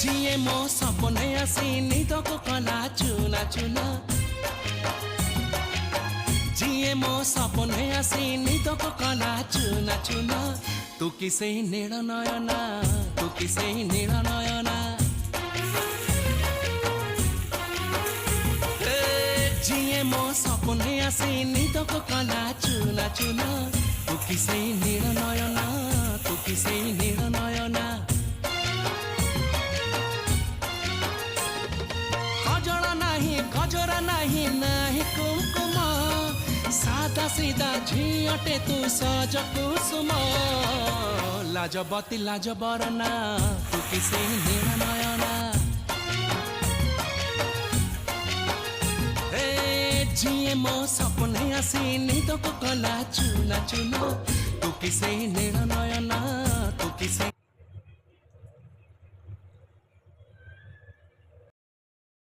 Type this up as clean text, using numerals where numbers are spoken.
जिए मो सपने आसी निदको कला चुना चुना जिए मो सपने आसी निदको कला चुना चुना तू किसे नील नयना तू किसे नील नयना जिए मो सपने आसी निदको कला चुना चुना तू किसे नील नयना तू किसे नील नयना गजरा नहीं नहीं कुमकुम सादा सीधा झीटे तू सज कुसुम लाजबती लाज बरना तू किसे नील नयना जिए मो सपने आसी निदको कला चुना चुना तू किसे नील नयना तू किसे